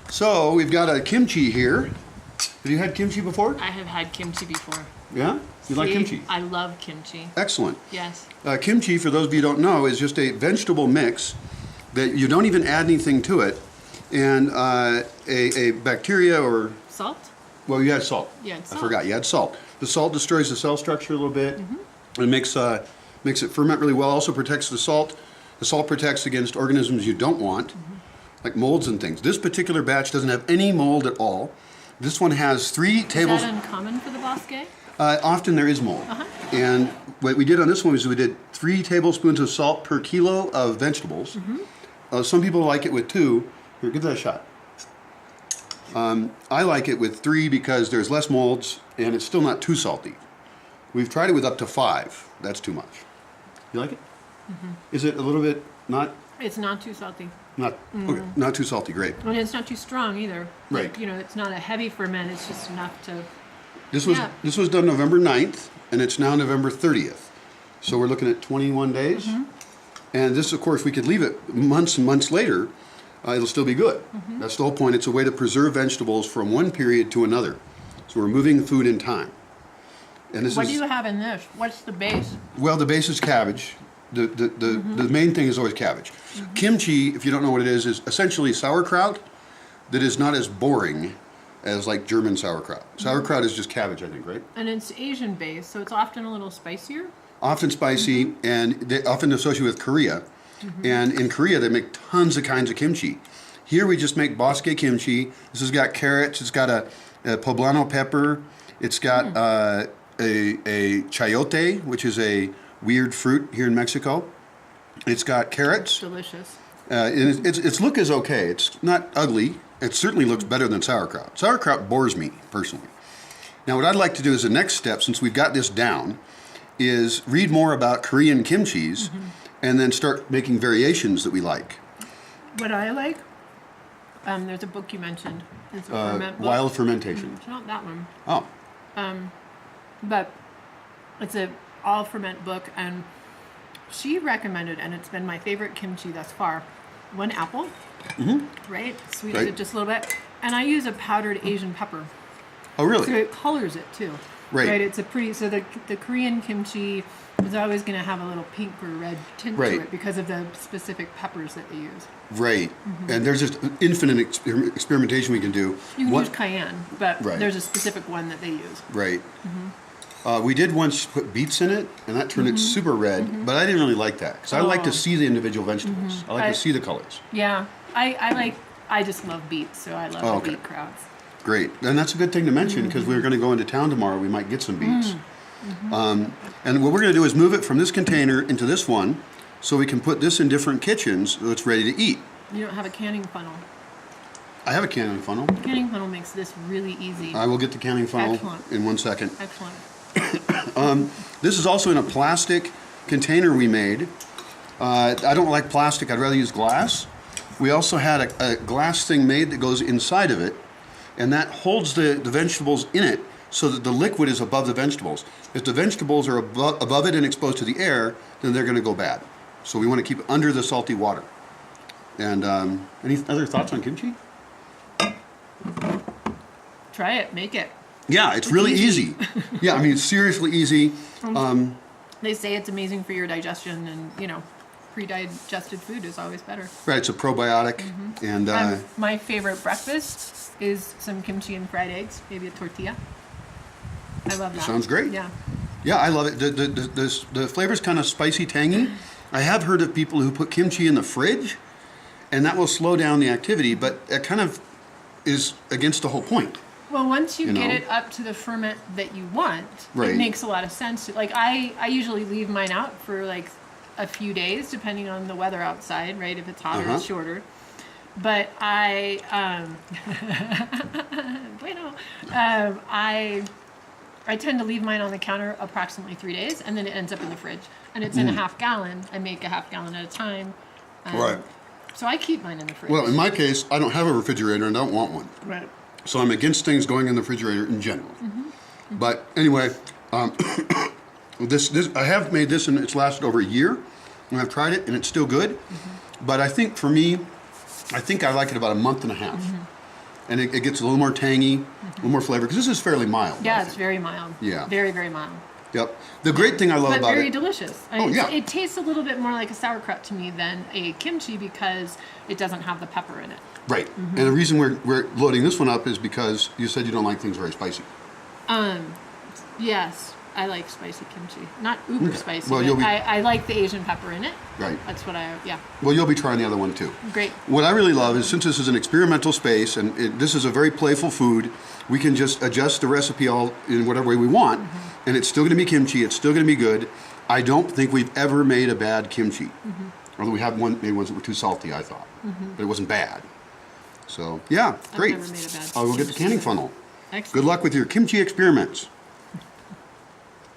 So we've got a kimchi here. Have you had kimchi before? I have had kimchi before. Yeah? You like kimchi? I love kimchi. Excellent. Yes. Kimchi, for those of you who don't know, is just a vegetable mix that you don't even add anything to it. And a bacteria or... Salt? Well, you had salt. You had salt. I forgot, you had salt. The salt destroys the cell structure a little bit. It makes it ferment really well. Also protects the salt. The salt protects against organisms you don't want, like molds and things. This particular batch doesn't have any mold at all. This one has 3 tables. Is that uncommon for the Bosque? Often there is mold. And what we did on this one was we did 3 tablespoons of salt per kilo of vegetables. Some people like it with 2. Here, give that a shot. I like it with 3 because there's less molds and it's still not too salty. We've tried it with up to 5. That's too much. You like it? Is it a little bit not? It's not too salty. Not okay, not too salty. Great. And it's not too strong either. Right. Like, you know, it's not a heavy ferment. It's just enough to... This was done November 9th, and it's now November 30th. So we're looking at 21 days. And this, of course, we could leave it months and months later. It'll still be good. That's the whole point. It's a way to preserve vegetables from one period to another. So we're moving food in time. And this What do you have in this? What's the base? Well, the base is cabbage. The main thing is always cabbage. Kimchi, if you don't know what it is essentially sauerkraut that is not as boring as like German sauerkraut. Sauerkraut is just cabbage, I think, right? And it's Asian based, so it's often a little spicier. Often spicy, and they often associate with Korea. And in Korea, they make tons of kinds of kimchi. Here we just make Bosque kimchi. This has got carrots. It's got a poblano pepper. It's got a chayote, which is a weird fruit here in Mexico. It's got carrots. Delicious. And its look is okay. It's not ugly. It certainly looks better than sauerkraut. Sauerkraut bores me, personally. Now, what I'd like to do as the next step, since we've got this down, is read more about Korean kimchis and then start making variations that we like. What I like, there's a book you mentioned. It's a ferment book. Wild Fermentation. It's not that one. Oh. But it's a all ferment book, and she recommended, and it's been my favorite kimchi thus far, 1 apple, right? Sweetens it just a little bit. And I use a powdered Asian pepper. Oh, really? So it colors it too. Right. It's a pretty, so the Korean kimchi is always going to have a little pink or red tint to it because of the specific peppers that they use. Right. And there's just infinite experimentation we can do. You can use cayenne, but Right. there's a specific one that they use. Right. We did once put beets in it, and that turned it super red, but I didn't really like that, because I like to see the individual vegetables. I like to see the colors. Yeah. I just love beets, so I love the beet crowds. Great. And that's a good thing to mention, because we're going to go into town tomorrow. We might get some beets. And what we're going to do is move it from this container into this one, so we can put this in different kitchens so it's ready to eat. You don't have a canning funnel. I have a canning funnel. Canning funnel makes this really easy. I will get the canning funnel in 1 second. Excellent. This is also in a plastic container we made. I don't like plastic. I'd rather use glass. We also had a glass thing made that goes inside of it, and that holds the vegetables in it so that the liquid is above the vegetables. If the vegetables are above it and exposed to the air, then they're going to go bad. So we want to keep it under the salty water. And any other thoughts on kimchi? Try it. Make it. Yeah, it's really easy. Yeah, I mean, it's seriously easy. They say it's amazing for your digestion, and, you know, pre-digested food is always better. Right, it's a probiotic. And my favorite breakfast is some kimchi and fried eggs, maybe a tortilla. I love that. Sounds great. Yeah. Yeah, I love it. The flavor's kind of spicy, tangy. I have heard of people who put kimchi in the fridge, and that will slow down the activity, but it kind of is against the whole point. Well, once you get it up to the ferment that you want, it makes a lot of sense. Like I usually leave mine out for like a few days, depending on the weather outside, right? If it's hotter, it's shorter. But I tend to leave mine on the counter approximately 3 days, and then it ends up in the fridge. And it's in a half gallon. I make a half gallon at a time. Right. So I keep mine in the fridge. Well, in my case, I don't have a refrigerator and I don't want one. Right. So I'm against things going in the refrigerator in general. But anyway, this I have made this, and it's lasted over a year. And I've tried it, and it's still good. But I think for me, I think I like it about a month and a half. and it gets a little more tangy, a little more flavor, because this is fairly mild. Yeah, I it's think. very mild. Yeah. Very, very mild. Yep. The great thing I love But about very it. delicious. Yeah. It tastes a little bit more like a sauerkraut to me than a kimchi because it doesn't have the pepper in it. Right. And the reason we're loading this one up is because you said you don't like things very spicy. Yes, I like spicy kimchi. Not uber spicy, Well, but you'll be- I like the Asian pepper in it. Right. That's what yeah. Well, you'll be trying the other one too. Great. What I really love is since this is an experimental space and this is a very playful food, we can just adjust the recipe all in whatever way we want, and it's still going to be kimchi. It's still going to be good. I don't think we've ever made a bad kimchi, although we have made ones that were too salty. I thought, but it wasn't bad. So yeah, great. never made a bad I'll go get the kimchi canning either. funnel. Excellent. Good luck with your kimchi experiments.